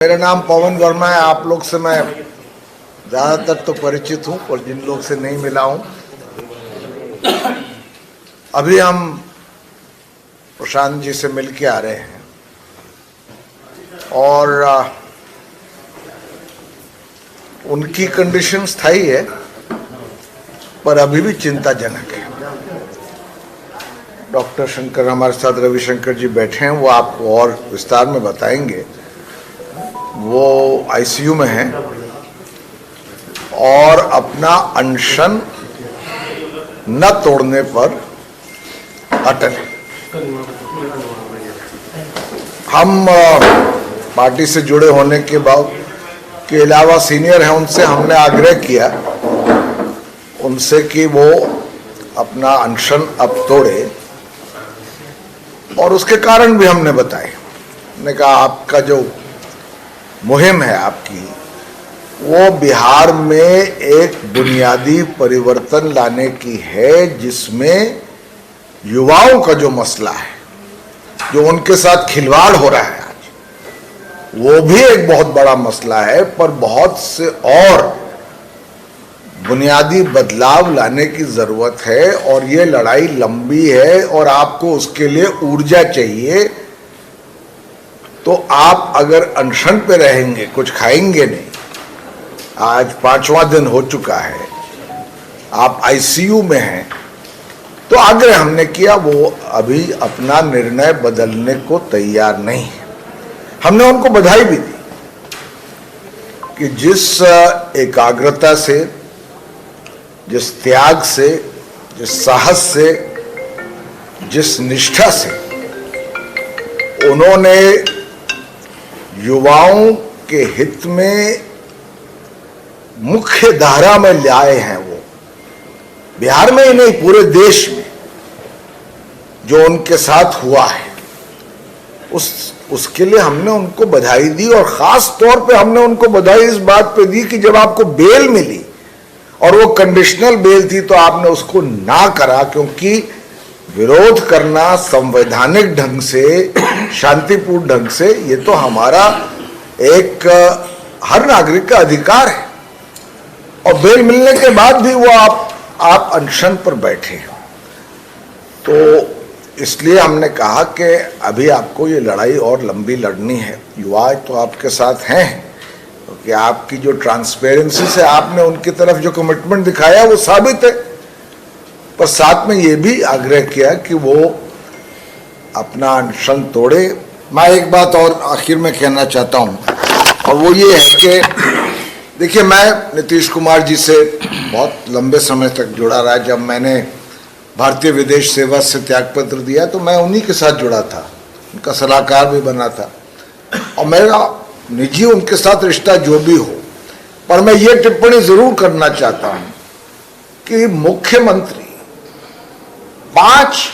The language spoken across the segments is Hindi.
मेरा नाम पवन वर्मा है। आप लोग से मैं ज़्यादातर तो परिचित हूँ और जिन लोग से नहीं मिला हूँ, अभी हम प्रशांत जी से मिल के आ रहे हैं और उनकी कंडीशन स्थायी है पर अभी भी चिंताजनक है। डॉक्टर शंकर हमारे साथ, रविशंकर जी बैठे हैं, वो आपको और विस्तार में बताएंगे। वो आईसीयू में हैं और अपना अनशन न तोड़ने पर अटल है। हम पार्टी से जुड़े होने के अलावा सीनियर हैं, उनसे हमने आग्रह किया उनसे कि वो अपना अनशन अब तोड़े और उसके कारण भी हमने बताए। हमने कहा आपका जो मुहिम है आपकी, वो बिहार में एक बुनियादी परिवर्तन लाने की है, जिसमें युवाओं का जो मसला है, जो उनके साथ खिलवाड़ हो रहा है आज, वो भी एक बहुत बड़ा मसला है। पर बहुत से और बुनियादी बदलाव लाने की जरूरत है और ये लड़ाई लंबी है और आपको उसके लिए ऊर्जा चाहिए। तो आप अगर अनशन पे रहेंगे, कुछ खाएंगे नहीं, आज 5वां दिन हो चुका है, आप आईसीयू में हैं, तो आग्रह हमने किया वो अभी अपना निर्णय बदलने को तैयार नहीं है। हमने उनको बधाई भी दी कि जिस एकाग्रता से, जिस त्याग से, जिस साहस से, जिस निष्ठा से उन्होंने युवाओं के हित में मुख्य धारा में लाए हैं, वो बिहार में ही नहीं पूरे देश में जो उनके साथ हुआ है, उसके लिए हमने उनको बधाई दी। और खास तौर पे हमने उनको बधाई इस बात पे दी कि जब आपको बेल मिली और वो कंडीशनल बेल थी तो आपने उसको ना करा, क्योंकि विरोध करना संवैधानिक ढंग से, शांतिपूर्ण ढंग से, ये तो हमारा एक हर नागरिक का अधिकार है। और बेल मिलने के बाद भी वो आप अनशन पर बैठे हैं। तो इसलिए हमने कहा कि अभी आपको ये लड़ाई और लंबी लड़नी है। युवा तो आपके साथ हैं क्योंकि आपकी जो ट्रांसपेरेंसी से आपने उनकी तरफ जो कमिटमेंट दिखाया वो साबित है। पर साथ में ये भी आग्रह किया कि वो अपना अनशन तोड़े। मैं एक बात और आखिर में कहना चाहता हूँ और वो ये है कि देखिए, मैं नीतीश कुमार जी से बहुत लंबे समय तक जुड़ा रहा। जब मैंने भारतीय विदेश सेवा से त्यागपत्र दिया तो मैं उन्हीं के साथ जुड़ा था, उनका सलाहकार भी बना था और मेरा निजी उनके साथ रिश्ता जो भी हो। पर मैं ये टिप्पणी जरूर करना चाहता हूँ कि मुख्यमंत्री 5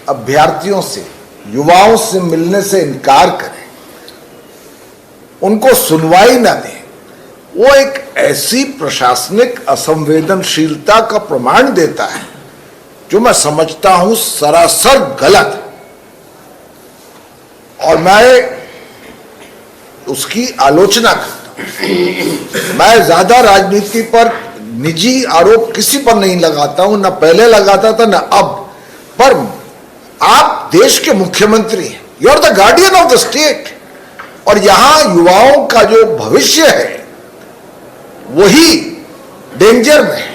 अभ्यर्थियों से, युवाओं से मिलने से इनकार करें, उनको सुनवाई ना दें, वो एक ऐसी प्रशासनिक असंवेदनशीलता का प्रमाण देता है जो मैं समझता हूं सरासर गलत है। और मैं उसकी आलोचना करता हूं। मैं ज्यादा राजनीति पर निजी आरोप किसी पर नहीं लगाता हूं, ना पहले लगाता था ना अब। पर आप देश के मुख्यमंत्री हैं, you are the guardian of the state, और यहां युवाओं का जो भविष्य है वही डेंजर में है।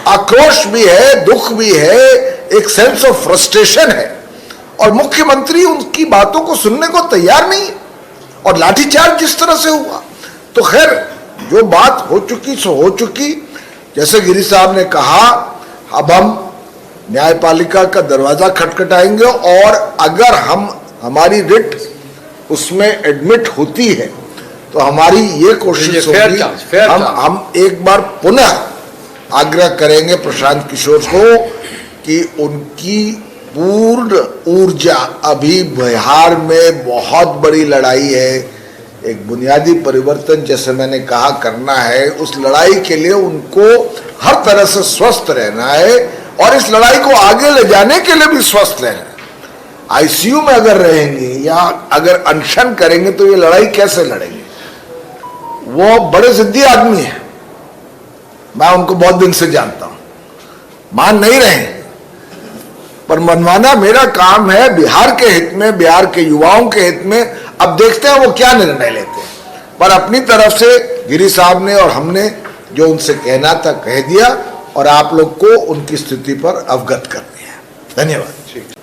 आक्रोश भी है, दुख भी है, एक सेंस ऑफ फ्रस्ट्रेशन है और मुख्यमंत्री उनकी बातों को सुनने को तैयार नहीं है। और लाठीचार्ज जिस तरह से हुआ, तो खैर जो बात हो चुकी सो हो चुकी। जैसे गिरी साहब ने कहा, अब हम न्यायपालिका का दरवाजा खटखटाएंगे और अगर हमारी रिट उसमें एडमिट होती है तो हमारी ये कोशिश होगी, हम एक बार पुनः आग्रह करेंगे प्रशांत किशोर को कि उनकी पूर्ण ऊर्जा, अभी बिहार में बहुत बड़ी लड़ाई है, एक बुनियादी परिवर्तन जैसे मैंने कहा करना है। उस लड़ाई के लिए उनको हर तरह से स्वस्थ रहना है और इस लड़ाई को आगे ले जाने के लिए भी स्वस्थ रहना है। आईसीयू में अगर रहेंगे या अगर अनशन करेंगे तो ये लड़ाई कैसे लड़ेंगे? वो बड़े जिद्दी आदमी है, मैं उनको बहुत दिन से जानता हूं, मान नहीं रहे, पर मनवाना मेरा काम है बिहार के हित में, बिहार के युवाओं के हित में। अब देखते हैं वो क्या निर्णय लेते हैं, पर अपनी तरफ से गिरी साहब ने और हमने जो उनसे कहना था कह दिया और आप लोग को उनकी स्थिति पर अवगत कर दिया। धन्यवाद।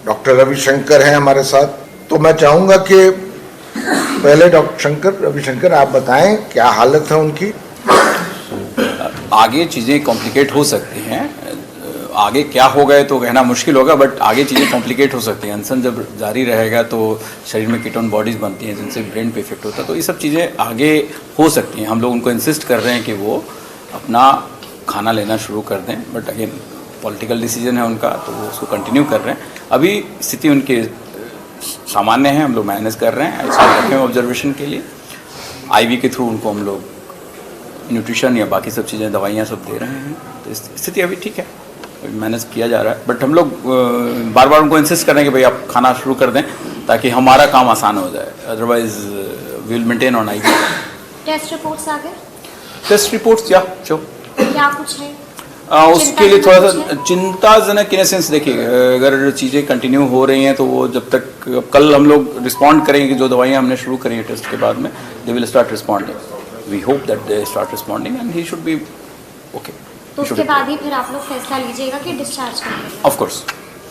डॉक्टर रविशंकर हैं हमारे साथ, तो मैं चाहूंगा कि पहले डॉक्टर रविशंकर आप बताएं क्या हालत है उनकी। आगे चीज़ें कॉम्प्लिकेट हो सकती हैं, आगे क्या हो गए तो कहना मुश्किल होगा, बट आगे चीज़ें कॉम्प्लिकेट हो सकती हैं। अनशन जब जारी रहेगा तो शरीर में कीटोन बॉडीज़ बनती हैं जिनसे ब्रेन पे इफेक्ट होता है, तो ये सब चीज़ें आगे हो सकती हैं। हम लोग उनको इंसिस्ट कर रहे हैं कि वो अपना खाना लेना शुरू कर दें, बट अगेन पॉलिटिकल डिसीजन है उनका, तो वो उसको कंटिन्यू कर रहे हैं। अभी स्थिति उनकी सामान्य है, हम लोग मैनेज कर रहे हैं, ऐसा रखें ऑब्जर्वेशन के लिए। आईवी के थ्रू उनको हम लोग न्यूट्रिशन या बाकी सब चीज़ें, दवाइयाँ सब दे रहे हैं, तो स्थिति अभी ठीक है, मैनेज किया जा रहा है। बट हम लोग बार बार उनको इंसिस्ट करें कि भाई आप खाना शुरू कर दें ताकि हमारा काम आसान हो जाए, otherwise we will maintain on IV. Test reports आ गए? टेस्ट रिपोर्ट्स क्या कुछ है उसके लिए थोड़ा सा चिंताजनक इन सेंस, देखिए अगर चीज़ें कंटिन्यू हो रही हैं तो वो जब तक, कल हम लोग रिस्पॉन्ड करेंगे कि जो दवाइयाँ हमने शुरू करी है टेस्ट के बाद में, they will start responding. We hope that they start responding and he should be okay. तो उसके बाद ही फिर आप लोग फैसला लीजिएगा कि डिस्चार्ज करेंगे? ऑफ कोर्स,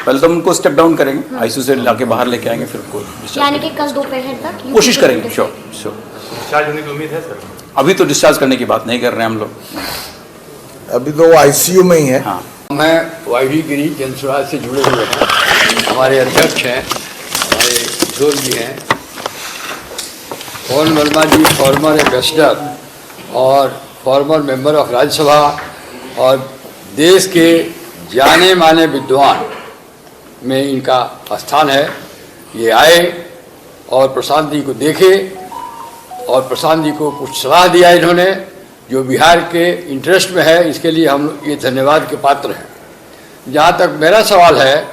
पहले तो उनको स्टेप डाउन करेंगे, आईसीयू से लाके बाहर लेके आएंगे, फिर उनको यानी कि कल दोपहर तक कोशिश करेंगे। Sure sure. डिस्चार्ज होने की उम्मीद है सर? अभी तो डिस्चार्ज करने की बात नहीं कर रहे हैं हम लोग, अभी तो वो आईसीयू में ही है। हाँ। मैं वाईवी गिरी जन स्वराज से जुड़े हुए हैं, हमारे अध्यक्ष हैं, हमारे किशोर जी हैं, पवन वर्मा जी फॉर्मर एम्बेसडर और फॉर्मर मेंबर ऑफ राज्यसभा और देश के जाने माने विद्वान में इनका स्थान है। ये आए और प्रशांत जी को देखे और प्रशांत जी को कुछ सलाह दिया इन्होंने जो बिहार के इंटरेस्ट में है, इसके लिए हम ये धन्यवाद के पात्र हैं। जहाँ तक मेरा सवाल है,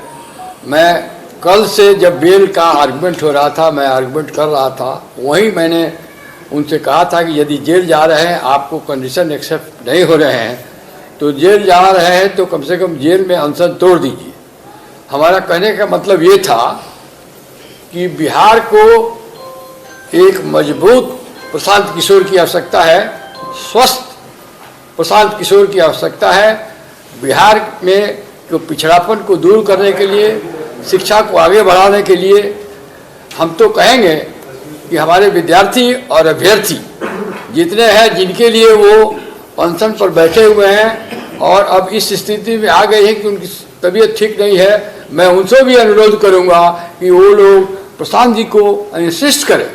मैं कल से जब बेल का आर्गुमेंट हो रहा था, मैं आर्गुमेंट कर रहा था, वहीं मैंने उनसे कहा था कि यदि जेल जा रहे हैं, आपको कंडीशन एक्सेप्ट नहीं हो रहे हैं, तो जेल जा रहे हैं तो कम से कम जेल में अनशन तोड़ दीजिए। हमारा कहने का मतलब ये था कि बिहार को एक मजबूत प्रशांत किशोर की आवश्यकता है, स्वस्थ प्रशांत किशोर की आवश्यकता है। बिहार में जो पिछड़ापन को दूर करने के लिए, शिक्षा को आगे बढ़ाने के लिए हम तो कहेंगे कि हमारे विद्यार्थी और अभ्यर्थी जितने हैं, जिनके लिए वो पेंशन पर बैठे हुए हैं और अब इस स्थिति में आ गए हैं कि उनकी तबीयत ठीक नहीं है, मैं उनसे भी अनुरोध करूंगा कि वो लोग प्रशांत जी को इंसिस्ट करें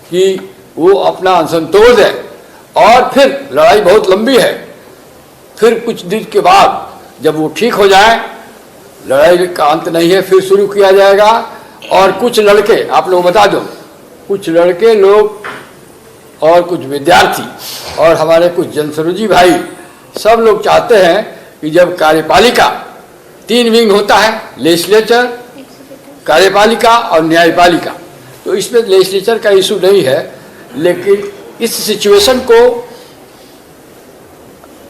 कि वो अपना अनशन तोड़ दें। और फिर लड़ाई बहुत लंबी है, फिर कुछ दिन के बाद जब वो ठीक हो जाए, लड़ाई का अंत नहीं है, फिर शुरू किया जाएगा। और कुछ लड़के, आप लोग बता दो, कुछ लड़के लोग और कुछ विद्यार्थी और हमारे कुछ जनसरोजी भाई, सब लोग चाहते हैं कि जब कार्यपालिका, 3 विंग होता है, लेजिस्लेचर, कार्यपालिका और न्यायपालिका, तो इसमें लेजिस्लेचर का इशू नहीं है, लेकिन इस सिचुएशन को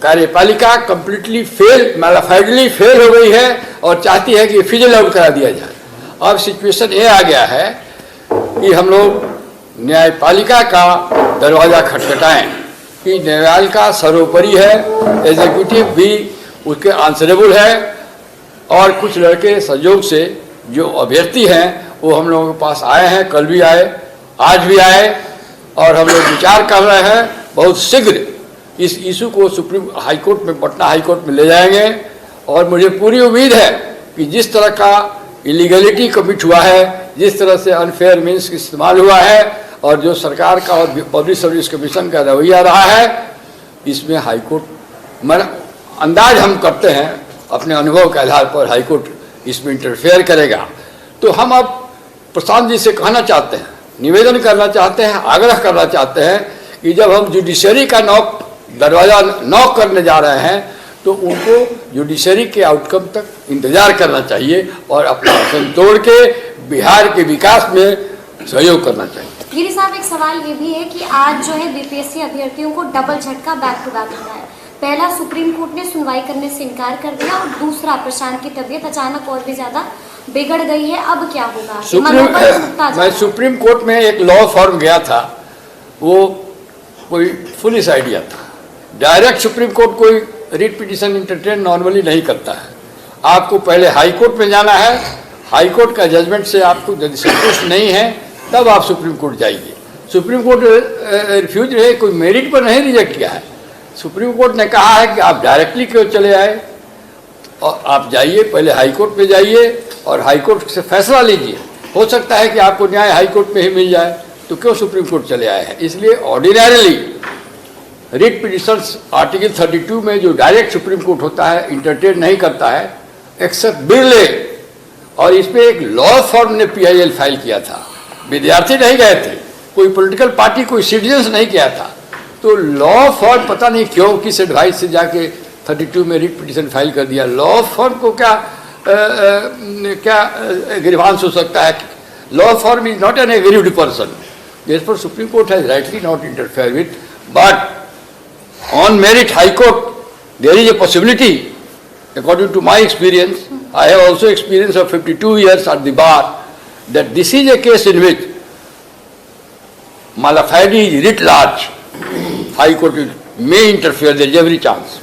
कार्यपालिका कंप्लीटली फेल, मैलाफाइडली फेल हो गई है और चाहती है कि फिजल आउट करा दिया जाए। अब सिचुएशन ये आ गया है कि हम लोग न्यायपालिका का दरवाज़ा खटखटाएं कि न्यायपालिका सर्वोपरि है, एग्जीक्यूटिव भी उसके आंसरेबल है। और कुछ लड़के संयोग से जो अभ्यर्थी हैं वो हम लोगों के पास आए हैं, कल भी आए, आज भी आए, और हम लोग विचार कर रहे हैं बहुत शीघ्र इस इशू को सुप्रीम हाईकोर्ट में, पटना हाईकोर्ट में ले जाएंगे। और मुझे पूरी उम्मीद है कि जिस तरह का इलीगलिटी कमिट हुआ है, जिस तरह से अनफेयर मीन्स का इस्तेमाल हुआ है और जो सरकार का और पब्लिक सर्विस कमीशन का रवैया रहा है, इसमें हाईकोर्ट मन अंदाज हम करते हैं अपने अनुभव के आधार पर हाईकोर्ट इसमें इंटरफेयर करेगा। तो हम अब प्रशांत जी से कहना चाहते हैं, निवेदन करना चाहते हैं, आग्रह करना चाहते हैं कि जब हम जुडिशरी का दरवाज़ा नॉक करने जा रहे हैं तो उनको जुडिशरी के आउटकम तक इंतजार करना चाहिए और अपना आसन तोड़ के बिहार के विकास में सहयोग करना चाहिए। गिरी साहब, एक सवाल ये भी है कि आज जो है बीपीएससी अभ्यर्थियों को डबल झटका बैक टू बैक लगा है। पहला, सुप्रीम कोर्ट ने सुनवाई करने से इनकार कर दिया, और दूसरा, प्रशांत की तबीयत अचानक और भी ज्यादा बिगड़ गई है। अब क्या होगा? मैं सुप्रीम कोर्ट में एक लॉ फॉर्म गया था, वो कोई फुलिश आइडिया था। डायरेक्ट सुप्रीम कोर्ट कोई रिट पिटीशन इंटरटेन नॉर्मली नहीं करता है। आपको पहले हाई कोर्ट में जाना है, हाई कोर्ट का जजमेंट से आपको यदि संतुष्ट नहीं है तब आप सुप्रीम कोर्ट जाइए। सुप्रीम कोर्ट रिफ्यूज रहे, कोई मेरिट पर नहीं रिजेक्ट किया है। सुप्रीम कोर्ट ने कहा है कि आप डायरेक्टली क्यों चले आए, और आप जाइए, पहले हाई कोर्ट में जाइए और हाई कोर्ट से फैसला लीजिए। हो सकता है कि आपको न्याय हाई कोर्ट में ही मिल जाए, तो क्यों सुप्रीम कोर्ट चले आए हैं। इसलिए ऑर्डिनरीली रिट पिटिशंस आर्टिकल 32 में जो डायरेक्ट सुप्रीम कोर्ट होता है इंटरटेन नहीं करता है, एक्सेप्ट बिरले। और इसमें एक लॉ फॉर्म ने PIL फाइल किया था, विद्यार्थी नहीं गए थे, कोई पॉलिटिकल पार्टी, कोई सिटीजन्स नहीं किया था। तो लॉ फॉर्म पता नहीं क्यों किस एडवाइस से जाके 32 में रिट पिटिशन फाइल कर दिया। लॉ फॉर्म को क्या ग्रीवांस हो सकता है? Law form is not an aggrieved person, therefore Supreme Court has rightly not interfered with, but on merit High Court there is a possibility, according to my experience, I have also experience of 52 years at the bar, that this is a case in which Malafide is writ large, High Court may interfere, there is every chance.